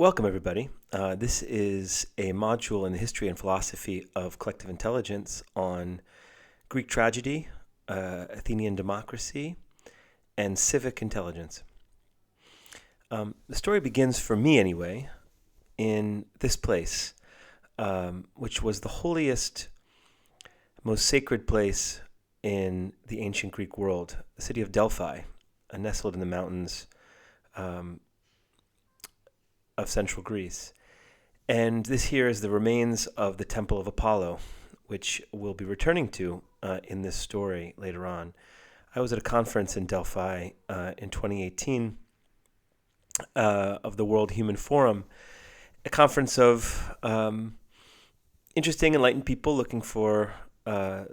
Welcome, everybody. This is a module in the history and philosophy of collective intelligence on Greek tragedy, Athenian democracy, and civic intelligence. The story begins, for me anyway, in this place, which was the holiest, most sacred place in the ancient Greek world, the city of Delphi, nestled in the mountains of central Greece. And this here is the remains of the Temple of Apollo, which we'll be returning to in this story later on. I was at a conference in Delphi in 2018 of the World Human Forum, a conference of interesting, enlightened people looking for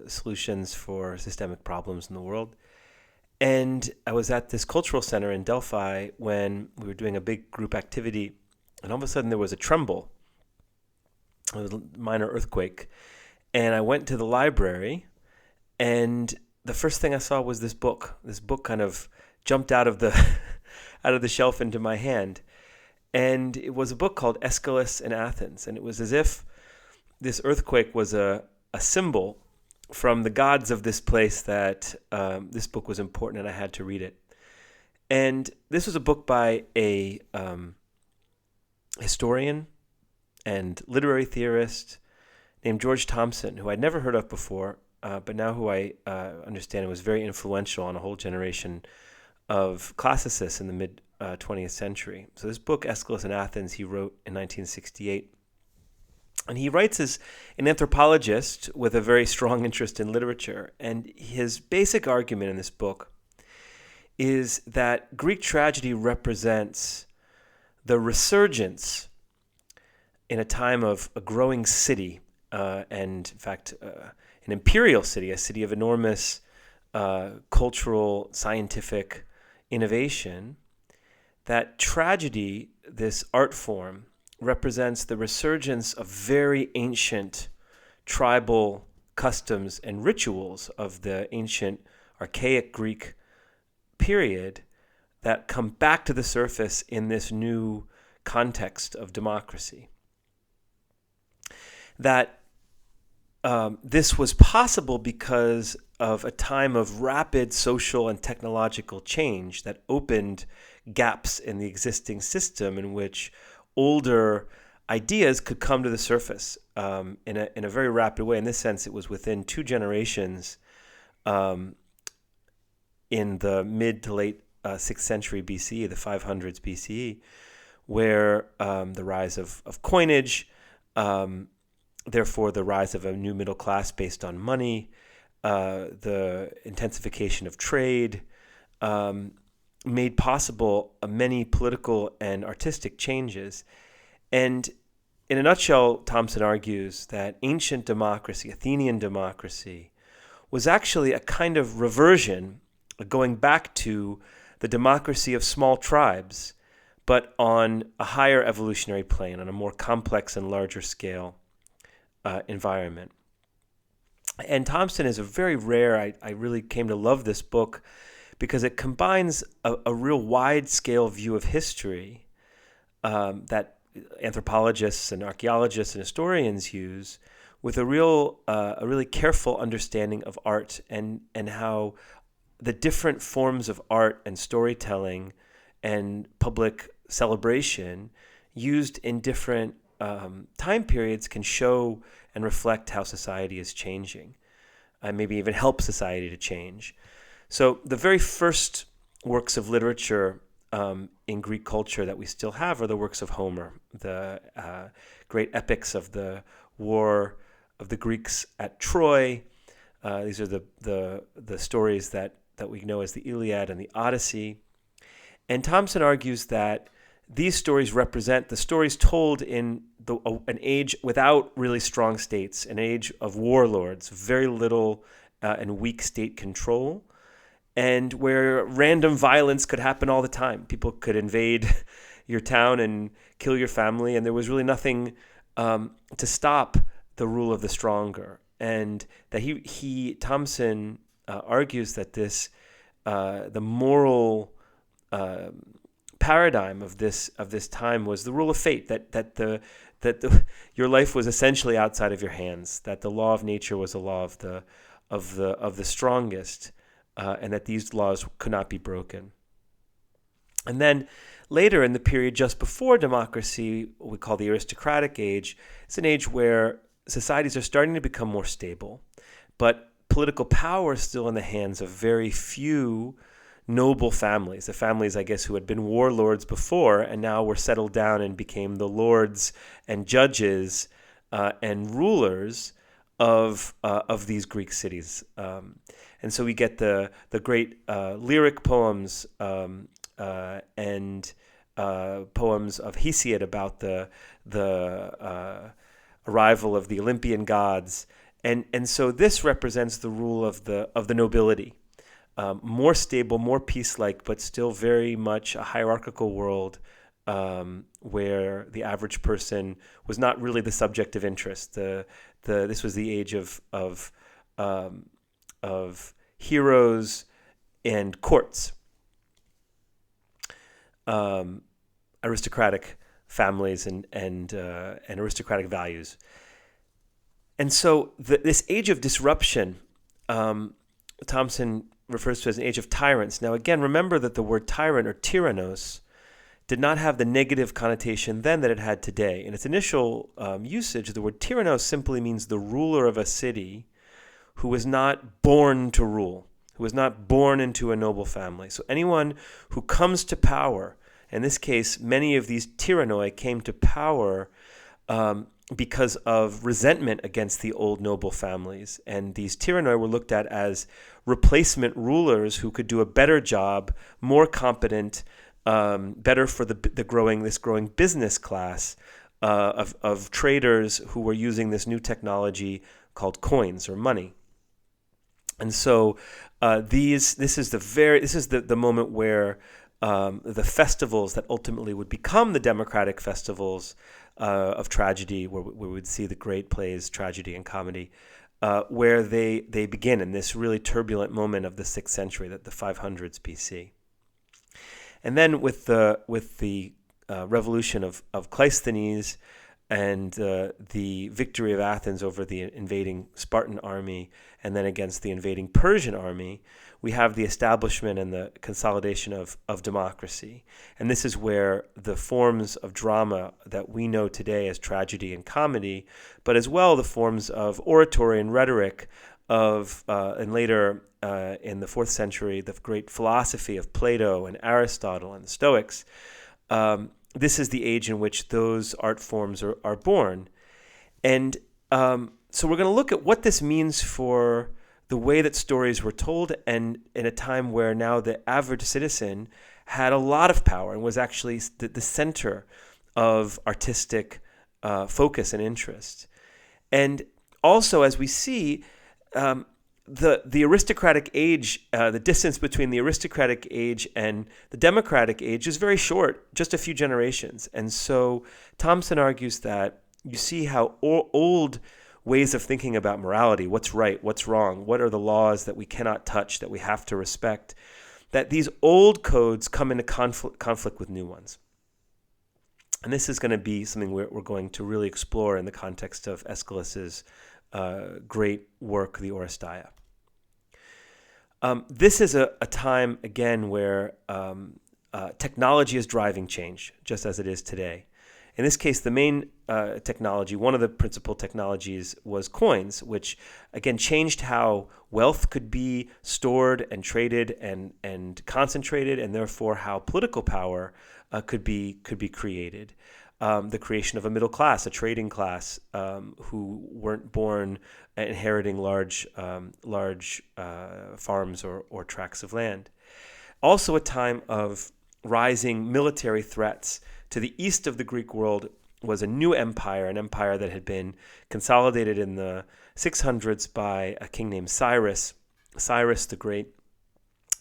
solutions for systemic problems in the world. And I was at this cultural center in Delphi when we were doing a big group activity, and all of a sudden there was a tremble, a minor earthquake, and I went to the library, and the first thing I saw was this book. This book kind of jumped out of the out of the shelf into my hand, and it was a book called Aeschylus in Athens, and it was as if this earthquake was a symbol from the gods of this place that this book was important and I had to read it. And this was a book by a historian and literary theorist named George Thomson, who I'd never heard of before, but now who I understand was very influential on a whole generation of classicists in the mid-20th century. So this book, Aeschylus in Athens, he wrote in 1968. And he writes as an anthropologist with a very strong interest in literature. And his basic argument in this book is that Greek tragedy represents the resurgence in a time of a growing city, and in fact, an imperial city, a city of enormous cultural, scientific innovation, that tragedy, this art form, represents the resurgence of very ancient tribal customs and rituals of the ancient archaic Greek period that come back to the surface in this new context of democracy. That this was possible because of a time of rapid social and technological change that opened gaps in the existing system in which older ideas could come to the surface in a very rapid way. In this sense, it was within two generations in the mid to late 6th century BCE, the 500s BCE, where the rise of coinage, therefore the rise of a new middle class based on money, the intensification of trade, made possible many political and artistic changes. And in a nutshell, Thomson argues that ancient democracy, Athenian democracy, was actually a kind of reversion, going back to the democracy of small tribes, but on a higher evolutionary plane, on a more complex and larger scale environment. And Thomson is a very rare, I really came to love this book because it combines a real wide-scale view of history that anthropologists and archaeologists and historians use with a really careful understanding of art and how the different forms of art and storytelling and public celebration used in different time periods can show and reflect how society is changing, and maybe even help society to change. So the very first works of literature in Greek culture that we still have are the works of Homer, the great epics of the war of the Greeks at Troy. These are the stories that we know as the Iliad and the Odyssey. And Thomson argues that these stories represent the stories told in an age without really strong states, an age of warlords, very little and weak state control, and where random violence could happen all the time. People could invade your town and kill your family, and there was really nothing to stop the rule of the stronger. And that Thomson argues that this the moral paradigm of this time was the rule of fate, your life was essentially outside of your hands, that the law of nature was a law of the strongest, and that these laws could not be broken. And then later in the period just before democracy, what we call the aristocratic age, it's an age where societies are starting to become more stable, but political power is still in the hands of very few noble families, the families, I guess, who had been warlords before and now were settled down and became the lords and judges and rulers of these Greek cities. And so we get the great lyric poems and poems of Hesiod about the arrival of the Olympian gods, and so this represents the rule of the nobility, more stable, more peace-like, but still very much a hierarchical world where the average person was not really the subject of interest. This was the age of heroes and courts. Aristocratic families and aristocratic values. And so this age of disruption, Thompson refers to as an age of tyrants. Now, again, remember that the word tyrant or tyrannos did not have the negative connotation then that it had today. In its initial usage, the word tyrannos simply means the ruler of a city who was not born to rule, who was not born into a noble family. So anyone who comes to power, in this case, many of these tyrannoi came to power because of resentment against the old noble families. And these tyrannoi were looked at as replacement rulers who could do a better job, more competent, better for this growing business class of traders who were using this new technology called coins or money. And so this is the moment where the festivals that ultimately would become the democratic festivals of tragedy, where we would see the great plays, tragedy and comedy, where they begin in this really turbulent moment of the 6th century, the 500s BC. And then with the revolution of Cleisthenes and the victory of Athens over the invading Spartan army, and then against the invading Persian army, we have the establishment and the consolidation of democracy. And this is where the forms of drama that we know today as tragedy and comedy, but as well the forms of oratory and rhetoric and later in the 4th century, the great philosophy of Plato and Aristotle and the Stoics, this is the age in which those art forms are born. And so we're going to look at what this means for the way that stories were told, and in a time where now the average citizen had a lot of power and was actually the center of artistic focus and interest. And also, as we see, the aristocratic age, the distance between the aristocratic age and the democratic age is very short, just a few generations. And so Thompson argues that you see how old ways of thinking about morality, what's right, what's wrong, what are the laws that we cannot touch, that we have to respect, that these old codes come into conflict with new ones. And this is going to be something we're going to really explore in the context of Aeschylus's great work, the Oresteia. This is a time, again, where technology is driving change, just as it is today. In this case, the main technology, one of the principal technologies, was coins, which, again, changed how wealth could be stored and traded and concentrated, and therefore how political power could be created. The creation of a middle class, a trading class, who weren't born inheriting large farms or tracts of land. Also a time of rising military threats. To the east of the Greek world was a new empire, an empire that had been consolidated in the 600s by a king named Cyrus the Great.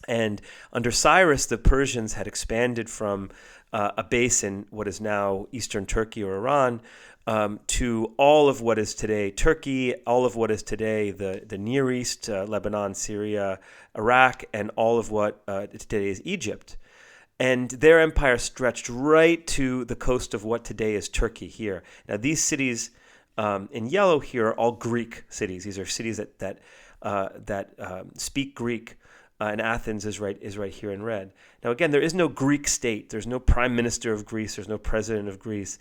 And under Cyrus, the Persians had expanded from a base in what is now eastern Turkey or Iran to all of what is today Turkey, all of what is today the Near East, Lebanon, Syria, Iraq, and all of what today is Egypt. And their empire stretched right to the coast of what today is Turkey here. Now, these cities in yellow here are all Greek cities. These are cities that speak Greek, and Athens is right here in red. Now, again, there is no Greek state. There's no prime minister of Greece. There's no president of Greece.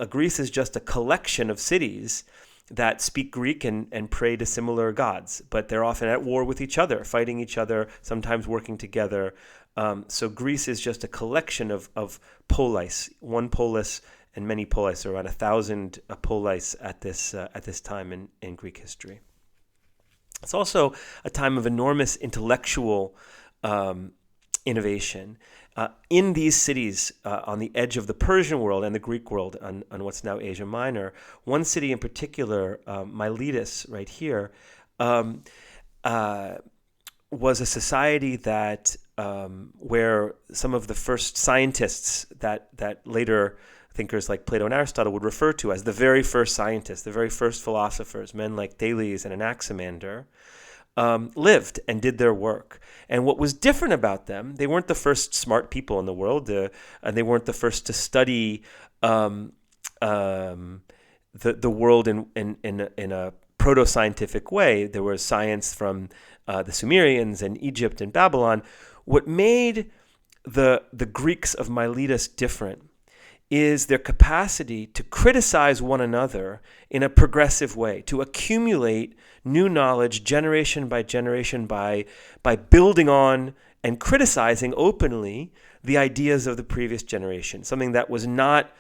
Greece is just a collection of cities that speak Greek and pray to similar gods, but they're often at war with each other, fighting each other, sometimes working together. So Greece is just a collection of polis, one polis and many polis, around 1,000 polis at this time in Greek history. It's also a time of enormous intellectual innovation. In these cities on the edge of the Persian world and the Greek world on what's now Asia Minor, one city in particular, Miletus, right here, was a society that where some of the first scientists that later thinkers like Plato and Aristotle would refer to as the very first scientists, the very first philosophers, men like Thales and Anaximander, lived and did their work. And what was different about them, they weren't the first smart people in the world, and they weren't the first to study the world in a proto-scientific way. There was science from the Sumerians and Egypt and Babylon. What made the Greeks of Miletus different is their capacity to criticize one another in a progressive way, to accumulate new knowledge generation by generation by building on and criticizing openly the ideas of the previous generation, something that was not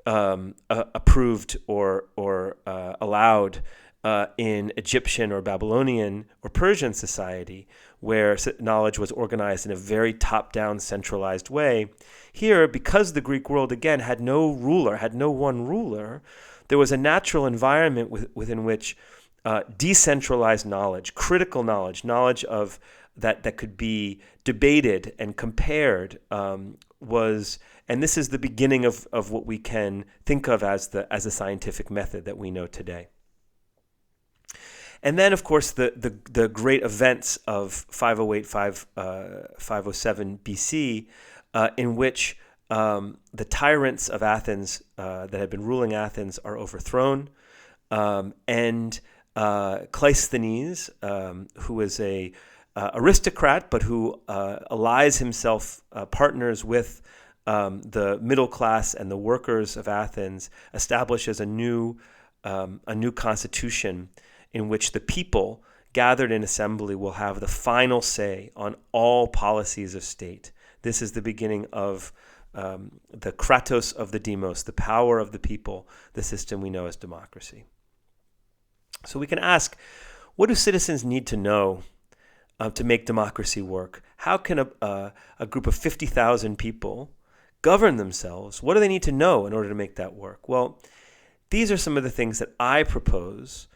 approved or allowed in Egyptian or Babylonian or Persian society, where knowledge was organized in a very top-down, centralized way. Here, because the Greek world, again, had no ruler, had no one ruler, there was a natural environment within which decentralized knowledge, critical knowledge of that could be debated and compared was, and this is the beginning of what we can think of as a scientific method that we know today. And then, of course, the great events of 508, 507 BC, in which the tyrants of Athens that had been ruling Athens are overthrown, and Cleisthenes, who is a aristocrat, but who allies himself, partners with the middle class and the workers of Athens, establishes a new constitution in which the people gathered in assembly will have the final say on all policies of state. This is the beginning of the kratos of the demos, the power of the people, the system we know as democracy. So we can ask, what do citizens need to know to make democracy work? How can a group of 50,000 people govern themselves? What do they need to know in order to make that work? Well, these are some of the things that I propose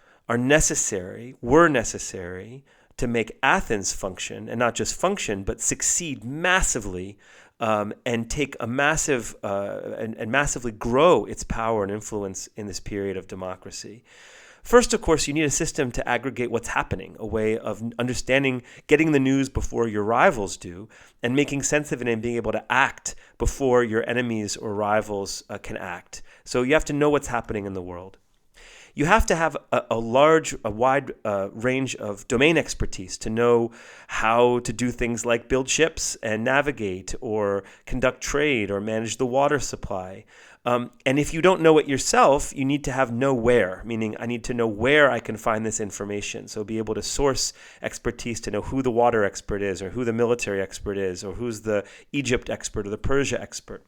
were necessary to make Athens function, and not just function, but succeed massively, and take a massive and massively grow its power and influence in this period of democracy. First, of course, you need a system to aggregate what's happening, a way of understanding, getting the news before your rivals do, and making sense of it and being able to act before your enemies or rivals can act. So you have to know what's happening in the world. You have to have a wide range of domain expertise to know how to do things like build ships and navigate or conduct trade or manage the water supply. And if you don't know it yourself, you need to know where, meaning I need to know where I can find this information. So be able to source expertise to know who the water expert is or who the military expert is or who's the Egypt expert or the Persia expert.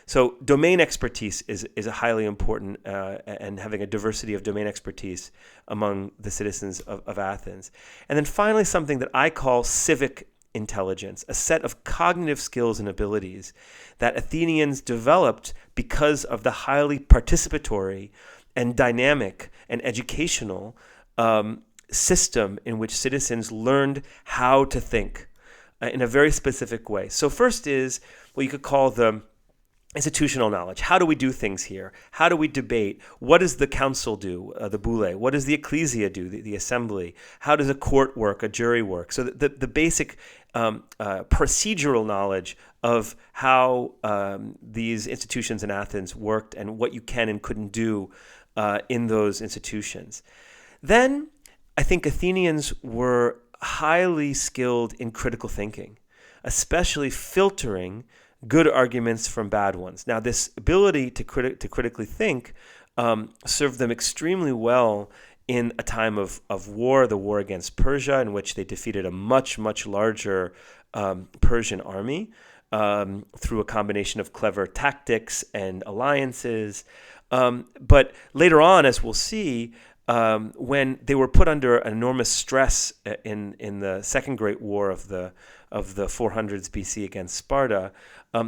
So domain expertise is a highly important, and having a diversity of domain expertise among the citizens of Athens. And then finally, something that I call civic intelligence, a set of cognitive skills and abilities that Athenians developed because of the highly participatory and dynamic and educational system in which citizens learned how to think in a very specific way. So first is what you could call the institutional knowledge. How do we do things here? How do we debate? What does the council do, the boule? What does the ecclesia do, the assembly? How does a court work, a jury work? So the basic procedural knowledge of how these institutions in Athens worked and what you can and couldn't do in those institutions. Then I think Athenians were highly skilled in critical thinking, especially filtering good arguments from bad ones. Now, this ability to critically think served them extremely well in a time of war, the war against Persia, in which they defeated a much, much larger Persian army through a combination of clever tactics and alliances. But later on, as we'll see, when they were put under enormous stress in the Second Great War of the 400s BC against Sparta,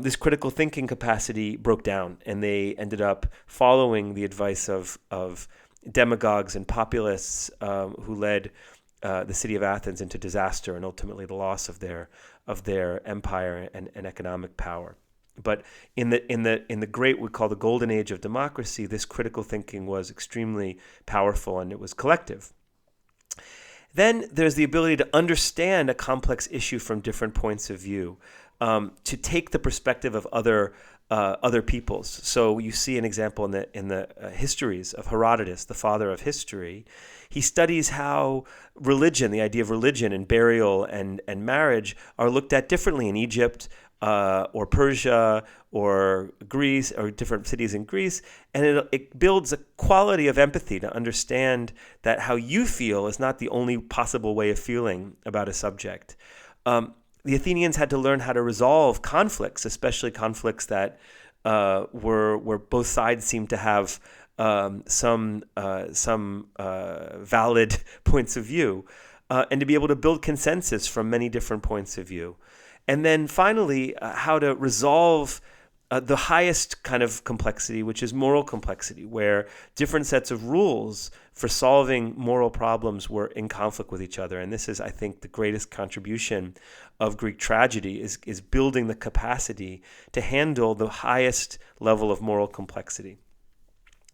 this critical thinking capacity broke down, and they ended up following the advice of demagogues and populists who led the city of Athens into disaster and ultimately the loss of their empire and economic power. But in the great, we call the golden age of democracy, this critical thinking was extremely powerful, and it was collective. Then there's the ability to understand a complex issue from different points of view, to take the perspective of other peoples. So you see an example in the histories of Herodotus, the father of history. He studies how religion, the idea of religion and burial and marriage, are looked at differently in Egypt, or Persia, or Greece, or different cities in Greece, and it builds a quality of empathy to understand that how you feel is not the only possible way of feeling about a subject. The Athenians had to learn how to resolve conflicts, especially conflicts that where both sides seemed to have some valid points of view, and to be able to build consensus from many different points of view. And then finally, how to resolve the highest kind of complexity, which is moral complexity, where different sets of rules for solving moral problems were in conflict with each other. And this is, I think, the greatest contribution of Greek tragedy is building the capacity to handle the highest level of moral complexity.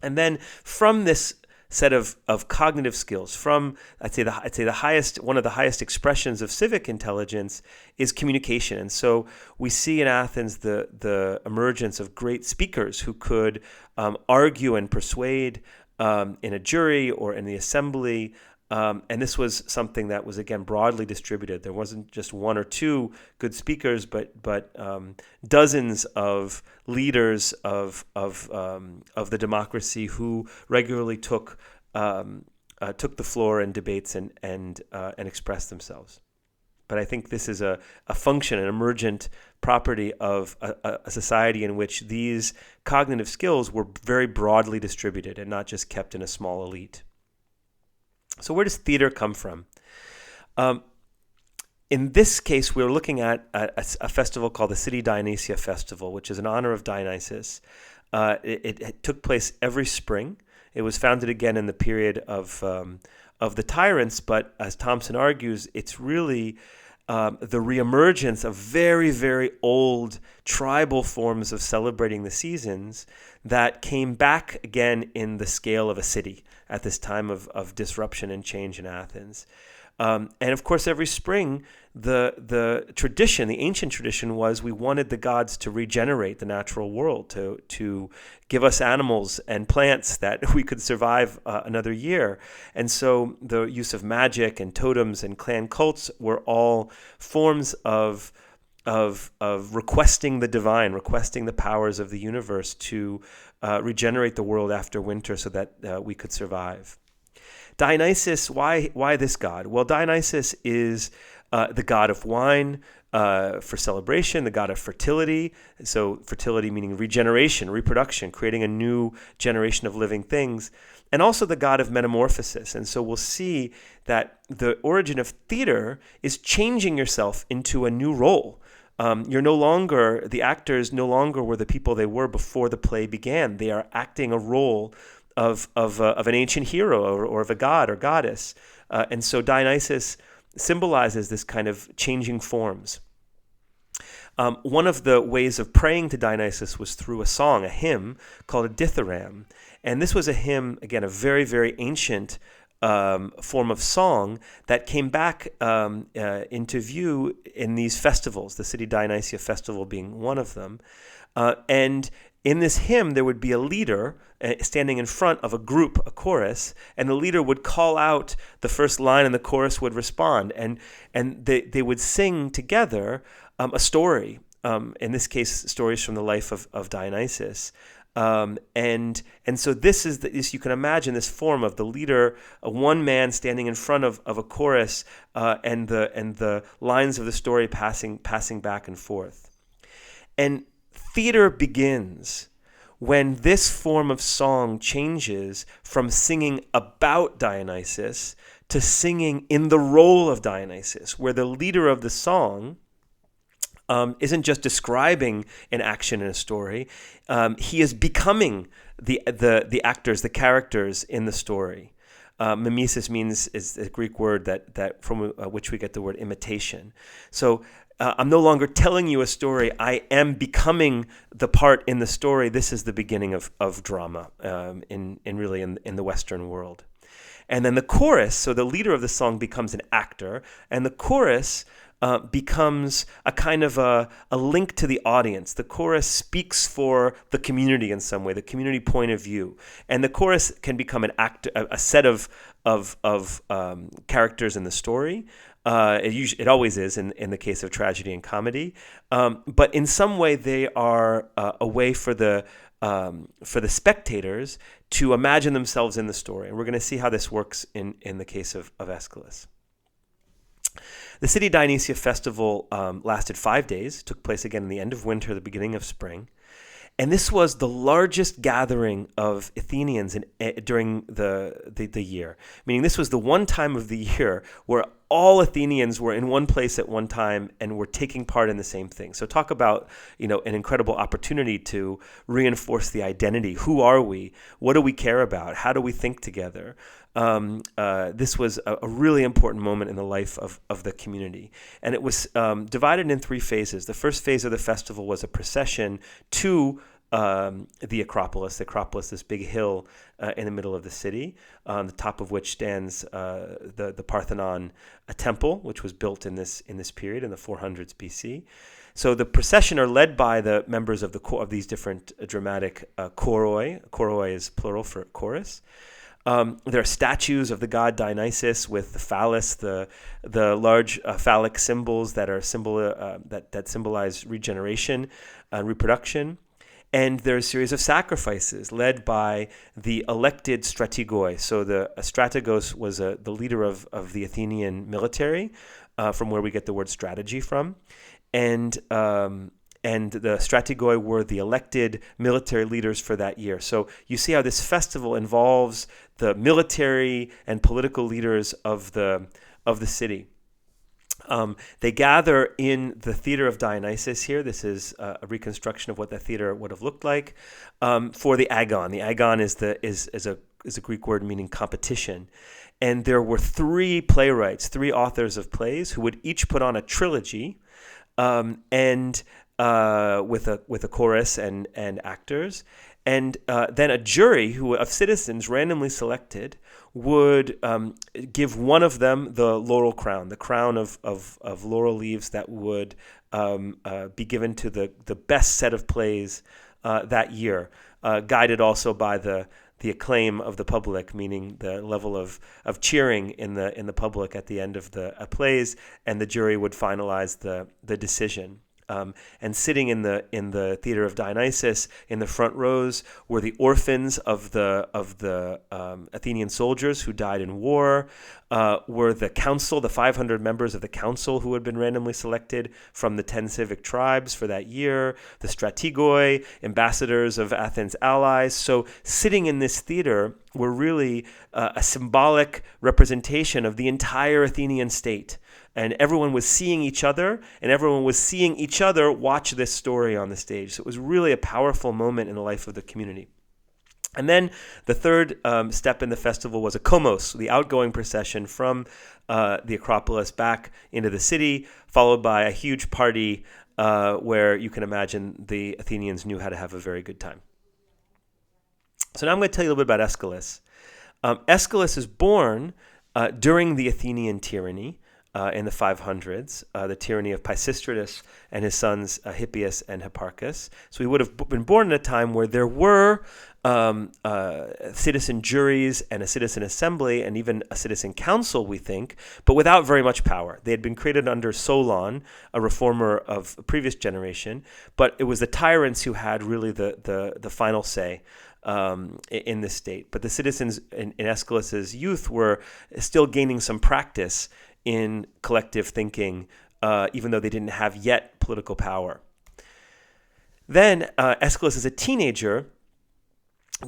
And then from this set of cognitive skills, from I'd say the highest, one of the highest expressions of civic intelligence is communication. And so we see in Athens the emergence of great speakers who could argue and persuade in a jury or in the assembly. And this was something that was, again, broadly distributed. There wasn't just one or two good speakers, but dozens of leaders of the democracy who regularly took the floor in debates and expressed themselves. But I think this is a function, an emergent property of a society in which these cognitive skills were very broadly distributed and not just kept in a small elite. So where does theater come from? In this case, we're looking at a festival called the City Dionysia Festival, which is in honor of Dionysus. It took place every spring. It was founded again in the period of the tyrants, but as Thompson argues, it's really the reemergence of very, very old tribal forms of celebrating the seasons that came back again in the scale of a city at this time of disruption and change in Athens. And of course, every spring, the tradition, the ancient tradition was we wanted the gods to regenerate the natural world, to give us animals and plants that we could survive another year. And so the use of magic and totems and clan cults were all forms of requesting the divine, requesting the powers of the universe to regenerate the world after winter so that we could survive. Dionysus, why this god? Well, Dionysus is the god of wine for celebration, the god of fertility. So fertility meaning regeneration, reproduction, creating a new generation of living things, and also the god of metamorphosis. And so we'll see that the origin of theater is changing yourself into a new role. The actors no longer were the people they were before the play began. They are acting a role of an ancient hero or of a god or goddess. And so Dionysus symbolizes this kind of changing forms. One of the ways of praying to Dionysus was through a song, a hymn called a dithyramb. And this was a hymn, again, a very, very ancient form of song that came back into view in these festivals, the City Dionysia Festival being one of them. And in this hymn, there would be a leader standing in front of a group, a chorus, and the leader would call out the first line and the chorus would respond. And they would sing together a story, in this case, stories from the life of Dionysus. And so this is you can imagine this form of the leader, one man standing in front of a chorus, and the lines of the story passing back and forth. And theater begins when this form of song changes from singing about Dionysus to singing in the role of Dionysus, where the leader of the song isn't just describing an action in a story. He is becoming the actors, the characters in the story. Mimesis is a Greek word that from which we get the word imitation. So I'm no longer telling you a story. I am becoming the part in the story. This is the beginning of drama in the Western world. And then the chorus, so the leader of the song becomes an actor, and the chorus becomes a kind of a link to the audience. The chorus speaks for the community in some way, the community point of view. And the chorus can become a set of characters in the story. It always is in the case of tragedy and comedy. But in some way, they are a way for the spectators to imagine themselves in the story. And we're going to see how this works in the case of Aeschylus. The City Dionysia Festival lasted 5 days, took place again in the end of winter, the beginning of spring. And this was the largest gathering of Athenians during the year, meaning this was the one time of the year where all Athenians were in one place at one time and were taking part in the same thing. So talk about, an incredible opportunity to reinforce the identity. Who are we? What do we care about? How do we think together? This was a really important moment in the life of the community. And it was divided in 3 phases. The first phase of the festival was a procession to the Acropolis. The Acropolis, this big hill in the middle of the city, on the top of which stands the Parthenon temple, which was built in this period in the 400s BC. So the procession are led by the members of these different dramatic choroi. Choroi is plural for chorus. There are statues of the god Dionysus with the phallus, the large phallic symbols that symbolize regeneration and reproduction. And there's a series of sacrifices led by the elected strategoi. So the strategos was the leader of the Athenian military, from where we get the word strategy from. And the strategoi were the elected military leaders for that year. So you see how this festival involves the military and political leaders of the city. They gather in the theater of Dionysus here. This is a reconstruction of what the theater would have looked like for the agon. The agon is a Greek word meaning competition. And there were 3 playwrights, 3 authors of plays who would each put on a trilogy and with a chorus and actors. And then a jury of citizens randomly selected would give one of them the laurel crown, the crown of laurel leaves that would be given to the best set of plays that year, guided also by the acclaim of the public, meaning the level of cheering in the public at the end of the plays, and the jury would finalize the decision. And sitting in the theater of Dionysus in the front rows were the orphans of the Athenian soldiers who died in war, were the council, the 500 members of the council who had been randomly selected from the 10 civic tribes for that year, the strategoi, ambassadors of Athens' allies. So sitting in this theater were really a symbolic representation of the entire Athenian state. And everyone was seeing each other, and everyone was seeing each other watch this story on the stage. So it was really a powerful moment in the life of the community. And then the third step in the festival was a komos, the outgoing procession from the Acropolis back into the city, followed by a huge party where you can imagine the Athenians knew how to have a very good time. So now I'm going to tell you a little bit about Aeschylus. Aeschylus is born during the Athenian tyranny in the 500s, the tyranny of Pisistratus and his sons Hippias and Hipparchus. So he would have been born at a time where there were citizen juries and a citizen assembly and even a citizen council, we think, but without very much power. They had been created under Solon, a reformer of a previous generation, but it was the tyrants who had really the final say in the state. But the citizens in Aeschylus's youth were still gaining some practice in collective thinking, even though they didn't have yet political power. Then Aeschylus is a teenager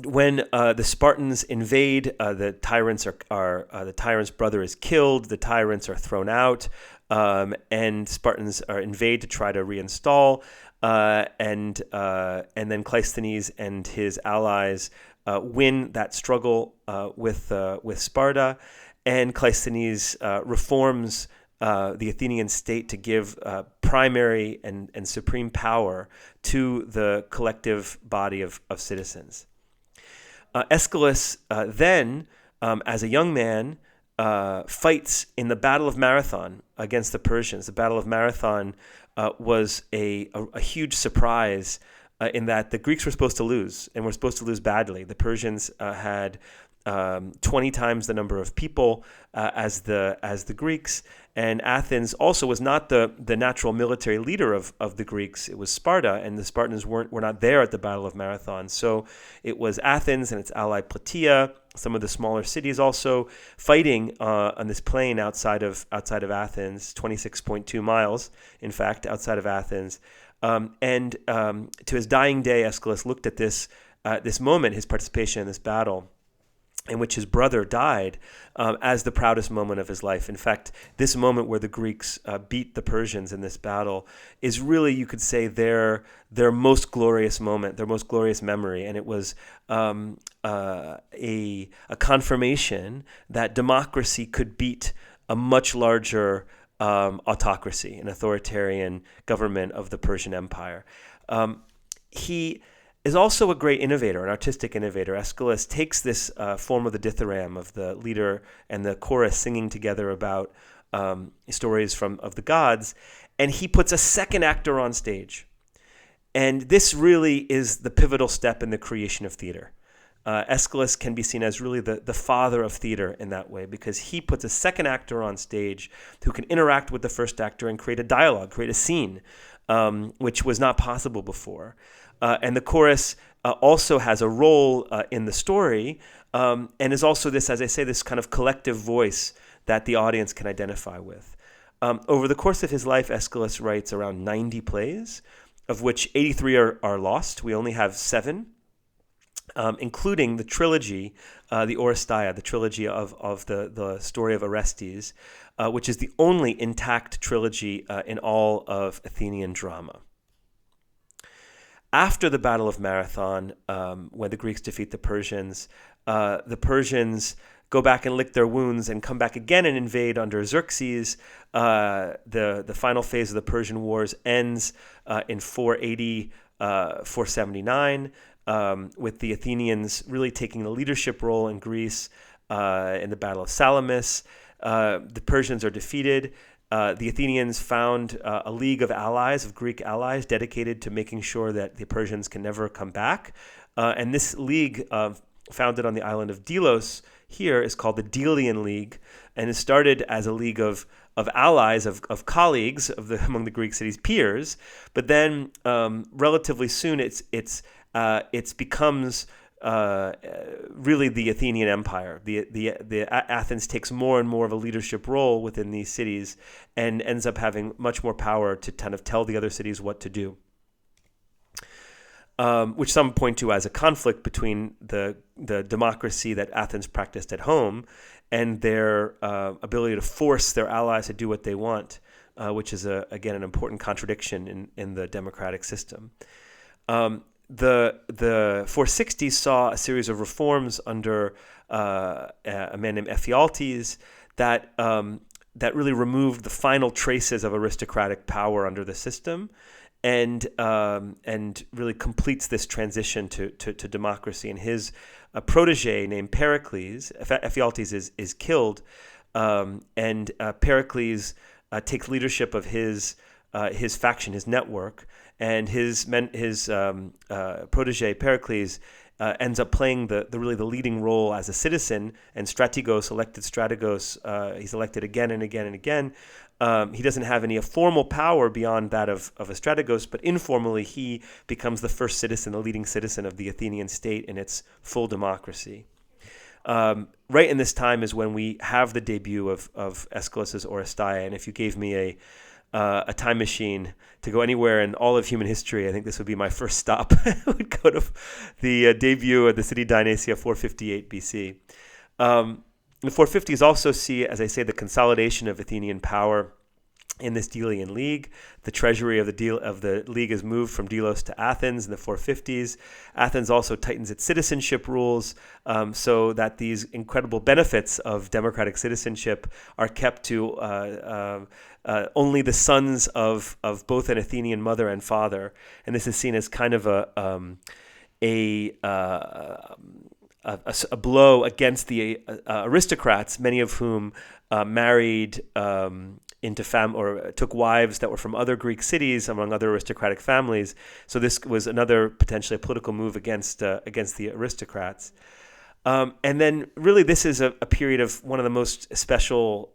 when the Spartans invade. The tyrants the tyrant's brother is killed. The tyrants are thrown out, and Spartans are invade to try to reinstall. And then Cleisthenes and his allies win that struggle with Sparta, and Cleisthenes reforms the Athenian state to give primary and supreme power to the collective body of citizens. Aeschylus then, as a young man, fights in the Battle of Marathon against the Persians. The Battle of Marathon was a huge surprise in that the Greeks were supposed to lose, and were supposed to lose badly. The Persians had 20 times the number of people as the Greeks, and Athens also was not the natural military leader of the Greeks. It was Sparta, and the Spartans were not there at the Battle of Marathon. So it was Athens and its ally Plataea, some of the smaller cities also fighting on this plain outside of Athens, 26.2 miles, in fact, outside of Athens. And to his dying day, Aeschylus looked at this moment, his participation in this battle, in which his brother died, as the proudest moment of his life. In fact, this moment where the Greeks beat the Persians in this battle is really, you could say, their most glorious moment, their most glorious memory. And it was a confirmation that democracy could beat a much larger autocracy, an authoritarian government of the Persian Empire. He is also a great innovator, an artistic innovator. Aeschylus takes this form of the dithyramb, of the leader and the chorus singing together about stories of the gods, and he puts a second actor on stage. And this really is the pivotal step in the creation of theater. Aeschylus can be seen as really the father of theater in that way, because he puts a second actor on stage who can interact with the first actor and create a dialogue, create a scene, which was not possible before. And the chorus also has a role in the story, and is also this, as I say, this kind of collective voice that the audience can identify with. Over the course of his life, Aeschylus writes around 90 plays, of which 83 are lost. We only have 7, including the trilogy, the Oresteia, the trilogy of the story of Orestes, which is the only intact trilogy in all of Athenian drama. After the Battle of Marathon, when the Greeks defeat the Persians go back and lick their wounds and come back again and invade under Xerxes. The final phase of the Persian Wars ends in 480, 479, with the Athenians really taking the leadership role in Greece in the Battle of Salamis. The Persians are defeated. The Athenians found a league of allies, of Greek allies, dedicated to making sure that the Persians can never come back. And this league, founded on the island of Delos here, is called the Delian League, and it started as a league of allies, of colleagues among the Greek cities' peers. But then, relatively soon, it becomes really the Athenian Empire. The Athens takes more and more of a leadership role within these cities and ends up having much more power to kind of tell the other cities what to do. Which some point to as a conflict between the democracy that Athens practiced at home and their ability to force their allies to do what they want, which is again an important contradiction in the democratic system. The 460s saw a series of reforms under a man named Ephialtes that really removed the final traces of aristocratic power under the system, and really completes this transition to democracy. And his protege named Pericles, Ephialtes, is killed, and Pericles takes leadership of his faction, his network, and his protege Pericles ends up playing the leading role as a citizen. And Strategos, he's elected again and again and again. He doesn't have any formal power beyond that of a Strategos, but informally he becomes the first citizen, the leading citizen of the Athenian state in its full democracy. Right in this time is when we have the debut of Aeschylus's Oresteia. And if you gave me a time machine to go anywhere in all of human history, I think this would be my first stop. I would go to the debut of the city Dionysia, 458 BC. The 450s also see, as I say, the consolidation of Athenian power in this Delian League. The treasury of the league is moved from Delos to Athens in the 450s. Athens also tightens its citizenship rules so that these incredible benefits of democratic citizenship are kept to only the sons of both an Athenian mother and father. And this is seen as kind of a blow against the aristocrats, many of whom married or took wives that were from other Greek cities, among other aristocratic families. So this was another potentially a political move against the aristocrats. And then really this is a period of one of the most special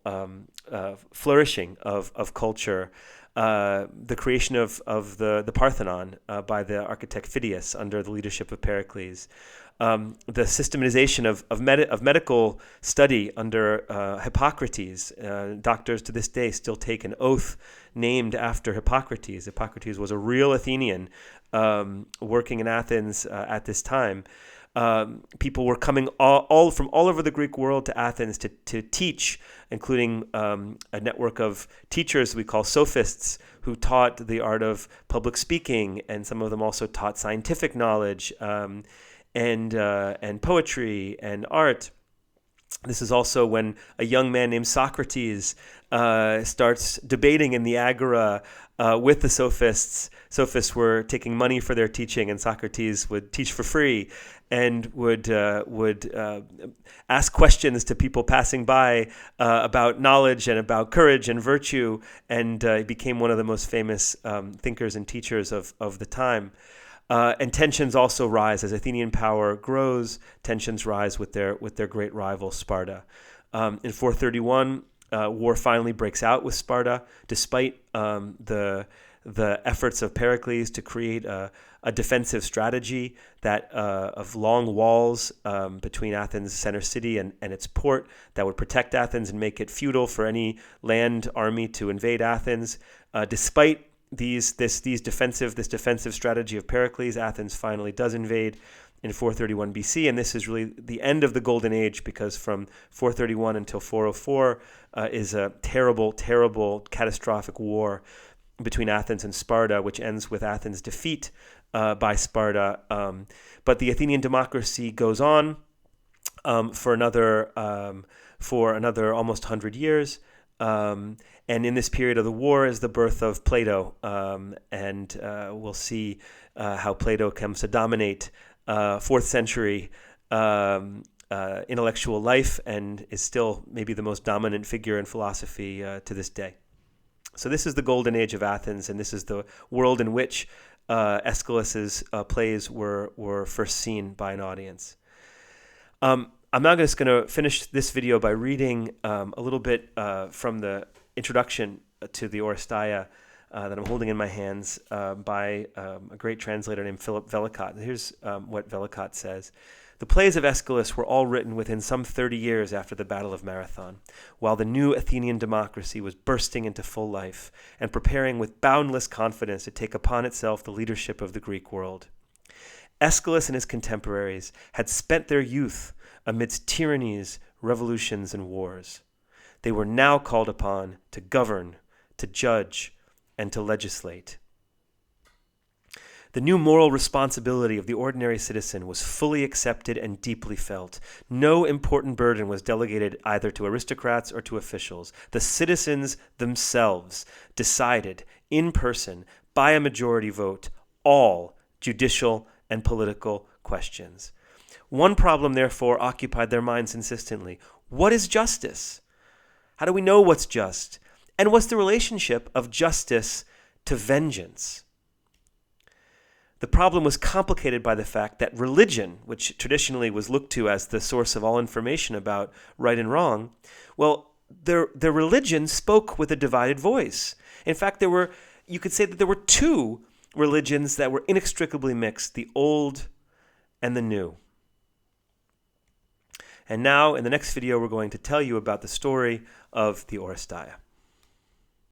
flourishing of culture, the creation of the Parthenon by the architect Phidias under the leadership of Pericles. The systematization of medical study under Hippocrates. Doctors to this day still take an oath named after Hippocrates. Hippocrates was a real Athenian working in Athens at this time. People were coming all from all over the Greek world to Athens to teach, including a network of teachers we call sophists, who taught the art of public speaking, and some of them also taught scientific knowledge and poetry and art. This is also when a young man named Socrates starts debating in the Agora with the sophists. Sophists were taking money for their teaching, and Socrates would teach for free and would ask questions to people passing by about knowledge and about courage and virtue, and he became one of the most famous thinkers and teachers of the time. And tensions also rise as Athenian power grows. Tensions rise with their great rival Sparta. In 431, war finally breaks out with Sparta, despite the efforts of Pericles to create a defensive strategy that of long walls between Athens' center city and its port that would protect Athens and make it futile for any land army to invade Athens. Despite this defensive strategy of Pericles, Athens finally does invade in 431 BC, and this is really the end of the Golden Age, because from 431 until 404 is a terrible, catastrophic war between Athens and Sparta, which ends with Athens' defeat by Sparta. But the Athenian democracy goes on for another almost 100 years. And in this period of the war is the birth of Plato, and we'll see how Plato comes to dominate 4th century intellectual life and is still maybe the most dominant figure in philosophy to this day. So this is the golden age of Athens, and this is the world in which Aeschylus's plays were first seen by an audience. I'm now just going to finish this video by reading a little bit from the introduction to the Oresteia that I'm holding in my hands by a great translator named Philip Vellacott. Here's what Vellacott says. The plays of Aeschylus were all written within some 30 years after the Battle of Marathon, while the new Athenian democracy was bursting into full life and preparing with boundless confidence to take upon itself the leadership of the Greek world. Aeschylus and his contemporaries had spent their youth amidst tyrannies, revolutions, and wars. They were now called upon to govern, to judge, and to legislate. The new moral responsibility of the ordinary citizen was fully accepted and deeply felt. No important burden was delegated either to aristocrats or to officials. The citizens themselves decided in person, by a majority vote all judicial and political questions. One problem, therefore, occupied their minds insistently. What is justice? How do we know what's just? And what's the relationship of justice to vengeance? The problem was complicated by the fact that religion, which traditionally was looked to as the source of all information about right and wrong, well, their religion spoke with a divided voice. In fact, you could say that there were two religions that were inextricably mixed, the old and the new. And now, in the next video, we're going to tell you about the story of the Oresteia.